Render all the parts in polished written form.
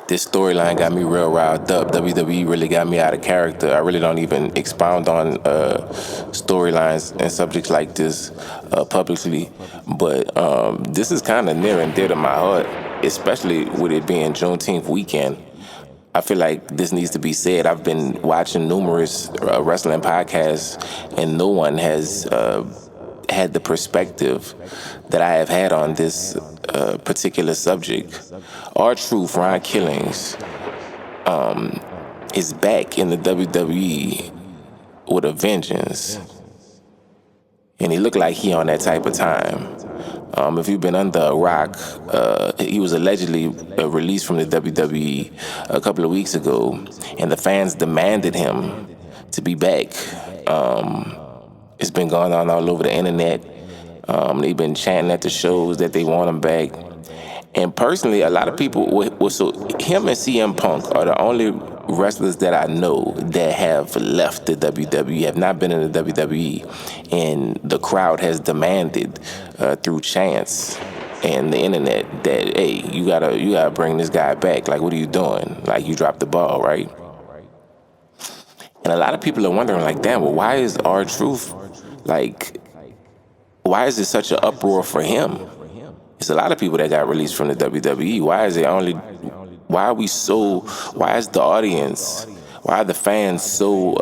This storyline got me real riled up. WWE really got me out of character. I really don't even expound on storylines and subjects like this publicly, but this is kind of near and dear to my heart, especially with it being Juneteenth weekend. I feel like this needs to be said. I've been watching numerous wrestling podcasts, and no one has had the perspective that I have had on this particular subject. R-Truth, Ron Killings, is back in the WWE with a vengeance, and he looked like he on that type of time. If you've been under a rock, he was allegedly released from the WWE a couple of weeks ago, and the fans demanded him to be back. It's been going on all over the internet. They've been chanting at the shows that they want him back. And personally, a lot of people, so him and CM Punk are the only wrestlers that I know that have left the WWE, have not been in the WWE, and the crowd has demanded through chants and the internet that, hey, you gotta bring this guy back. Like, what are you doing? Like, you dropped the ball, right? And a lot of people are wondering, like, damn, well, why is R-Truth, like, why is it such an uproar for him? It's a lot of people that got released from the WWE. Why is the audience, why are the fans so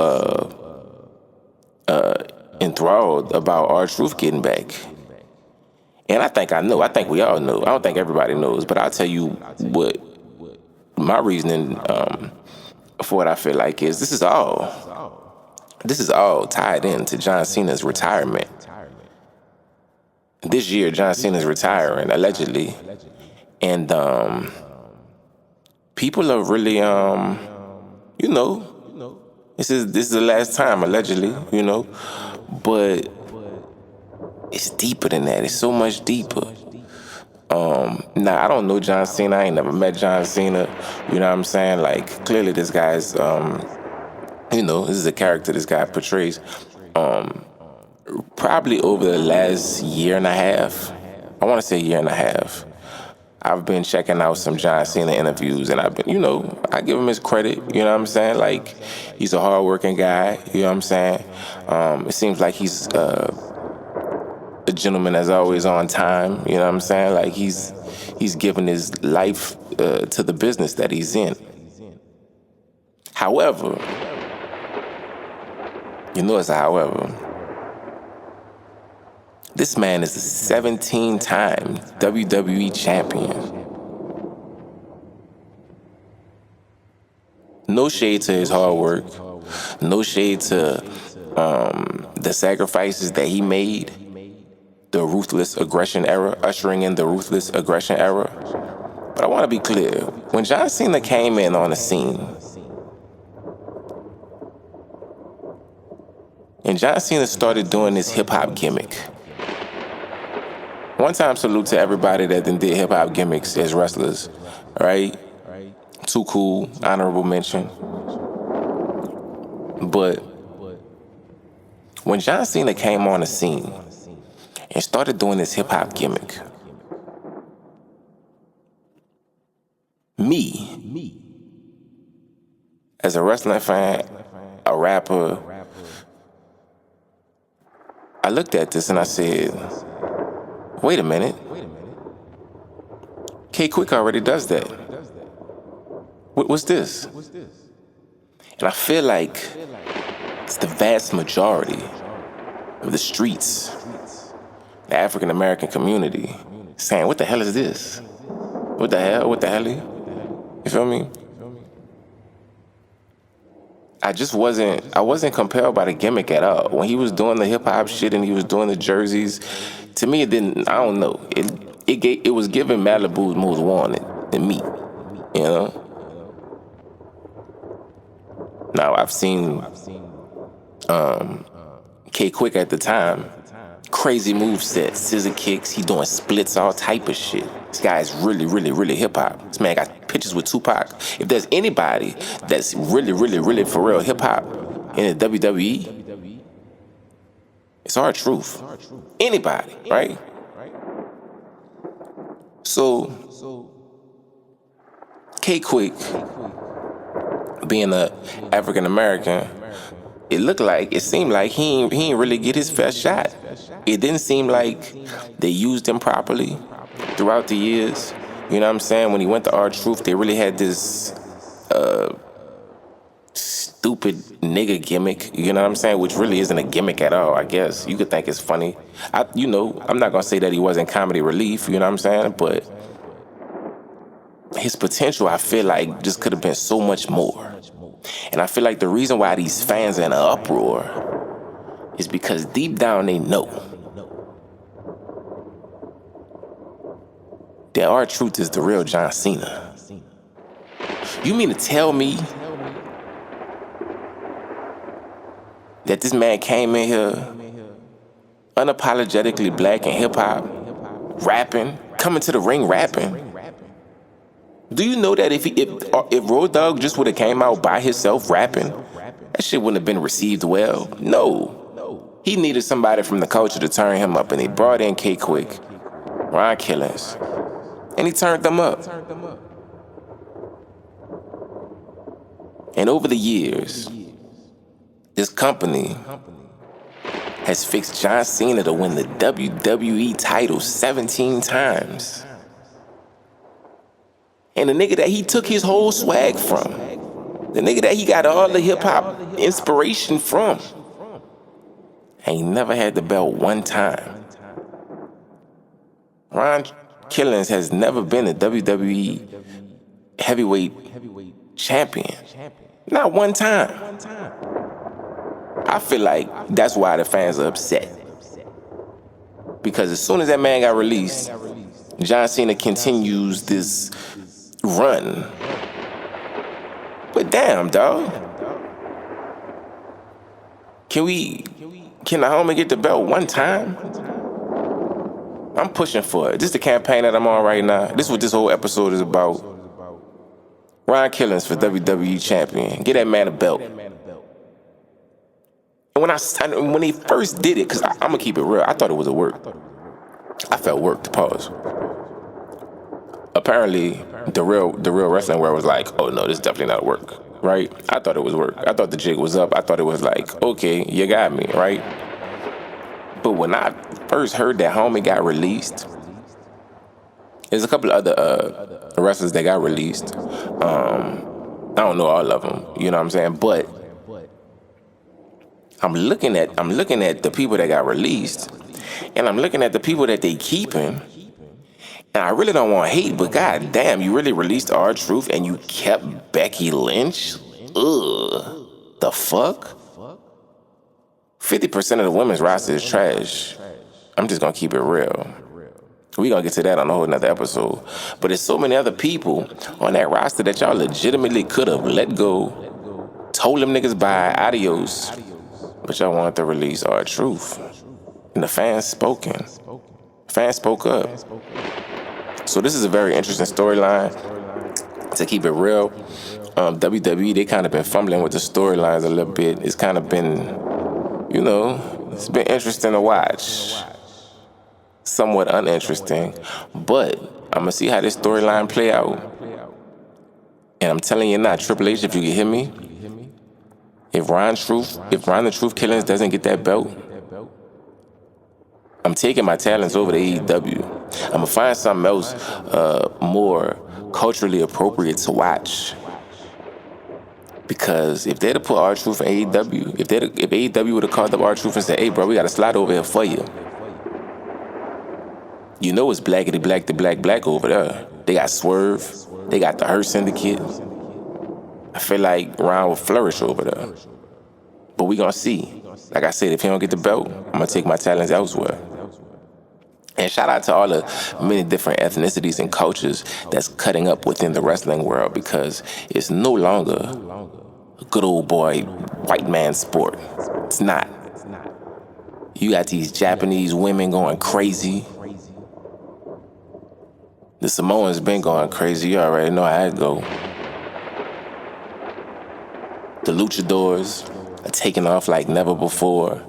enthralled about R-Truth getting back? And I think we all know. I don't think everybody knows, but I'll tell you what my reasoning for what I feel like is this is all tied into John Cena's retirement. This year, John Cena's retiring, allegedly. And people are really, this is the last time, allegedly, but it's deeper than that. It's so much deeper. Now, I don't know John Cena. I ain't never met John Cena. You know what I'm saying? Like, clearly this guy's, this is a character this guy portrays. Probably over the last year and a half, I want to say year and a half, I've been checking out some John Cena interviews, and I've been, I give him his credit, you know what I'm saying? Like, he's a hardworking guy, you know what I'm saying? It seems like he's a gentleman that's always on time, you know what I'm saying? Like, he's given his life to the business that he's in. However, it's a however. This man is a 17-time WWE champion. No shade to his hard work. No shade to the sacrifices that he made. The ruthless aggression era, ushering in the ruthless aggression era. But I want to be clear. When John Cena came in on the scene, and John Cena started doing this hip-hop gimmick. One time salute to everybody that did hip-hop gimmicks as wrestlers, right? Too Cool, honorable mention. But when John Cena came on the scene and started doing this hip-hop gimmick, me, as a wrestling fan, a rapper, I looked at this and I said, wait a minute. K-Quick already does that. What's this? And I feel like it's the vast majority of the streets, the African American community, saying, what the hell is this? What the hell? What the hell? You feel me? I wasn't compelled by the gimmick at all. When he was doing the hip hop shit and he was doing the jerseys, to me it didn't, I don't know. It was giving Malibu's most wanted than me, you know? Now I've seen K-Quick at the time, crazy moveset, scissor kicks, he doing splits, all type of shit. This guy is really, really, really hip-hop. This man got pictures with Tupac. If there's anybody that's really, really, really for real hip-hop in the WWE, it's R-Truth. Anybody, right? So K-Quick, being a African American, it seemed like he ain't really get his fair shot. It didn't seem like they used him properly throughout the years. You know what I'm saying? When he went to R-Truth, they really had this stupid nigga gimmick, you know what I'm saying? Which really isn't a gimmick at all, I guess. You could think it's funny. I'm not gonna say that he wasn't comedy relief, you know what I'm saying? But his potential, I feel like, just could have been so much more. And I feel like the reason why these fans are in an uproar is because deep down they know that R-Truth is the real John Cena. You mean to tell me that this man came in here unapologetically black and hip-hop, rapping, coming to the ring rapping? Do you know that if Road Dogg just would have came out by himself rapping, that shit wouldn't have been received well? No. He needed somebody from the culture to turn him up, and he brought in K-Quick, Ron Killings, and he turned them up. And over the years, this company has fixed John Cena to win the WWE title 17 times. And the nigga that he took his whole swag from, the nigga that he got all the hip-hop inspiration from, ain't never had the belt one time. Ron Killings has never been a WWE heavyweight champion. Not one time. I feel like that's why the fans are upset. Because as soon as that man got released, John Cena continues this run. But damn, dog. Can the homie get the belt one time? I'm pushing for it. This is the campaign that I'm on right now. This is what this whole episode is about. Ron Killings for WWE champion. Get that man a belt. And when he first did it, because I'm going to keep it real, I thought it was a work. I felt worked, pause. Apparently, the real wrestling world was like, oh no, this is definitely not work, right? I thought it was work. I thought the jig was up. I thought it was like, okay, you got me, right? But when I first heard that homie got released, there's a couple of other wrestlers that got released. I don't know all of them, you know what I'm saying? But I'm looking at the people that got released, and I'm looking at the people that they keeping. And I really don't want to hate, but god damn, you really released R-Truth and you kept Becky Lynch? Ugh. The fuck? 50% of the women's roster is trash. I'm just gonna keep it real. We're gonna get to that on a whole nother episode. But there's so many other people on that roster that y'all legitimately could have let go, told them niggas bye, adios. But y'all wanted to release R-Truth. And the fans spoke up. So this is a very interesting storyline. To keep it real, WWE, they kind of been fumbling with the storylines a little bit. It's kind of been, it's been interesting to watch. Somewhat uninteresting. But I'm going to see how this storyline play out. And I'm telling you now, Triple H, if you can hear me, if Ron the Truth Killings doesn't get that belt, I'm taking my talents over to AEW. I'm gonna find something else more culturally appropriate to watch. Because if they'd have put R-Truth in AEW, if AEW would have called up R-Truth and said, hey bro, we got a slot over here for you. You know it's blackity black to black over there. They got Swerve, they got the Hurt Syndicate. I feel like Ron will flourish over there. But we gonna see. Like I said, if he don't get the belt, I'm gonna take my talents elsewhere. And shout out to all the many different ethnicities and cultures that's cutting up within the wrestling world, because it's no longer a good old boy white man sport. It's not. You got these Japanese women going crazy. The Samoans been going crazy. You already know how it go. The luchadors are taking off like never before.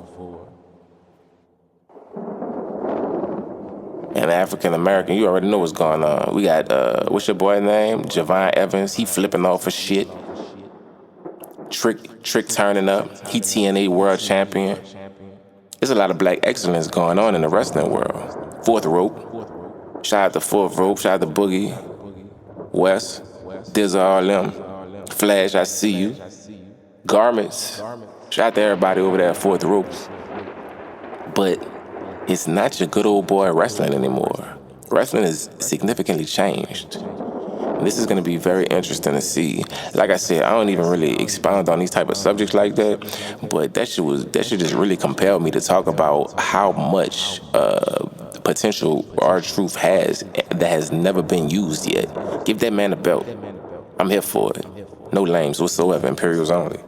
And African American, you already know what's going on. We got, what's your boy name? Javon Evans. He flipping off for shit. Trick turning up. He TNA world champion. There's a lot of black excellence going on in the wrestling world. Fourth Rope. Shout out to Fourth Rope. Shout out to Boogie. Wes. Dizza, all them. Flash, I see you. Garments. Shout out to everybody over there at Fourth Rope. But it's not your good old boy wrestling anymore. Wrestling is significantly changed. This is going to be very interesting to see. Like I said, I don't even really expound on these type of subjects like that, but that shit just really compelled me to talk about how much potential R-Truth has that has never been used yet. Give that man a belt. I'm here for it. No lames whatsoever. Imperials only.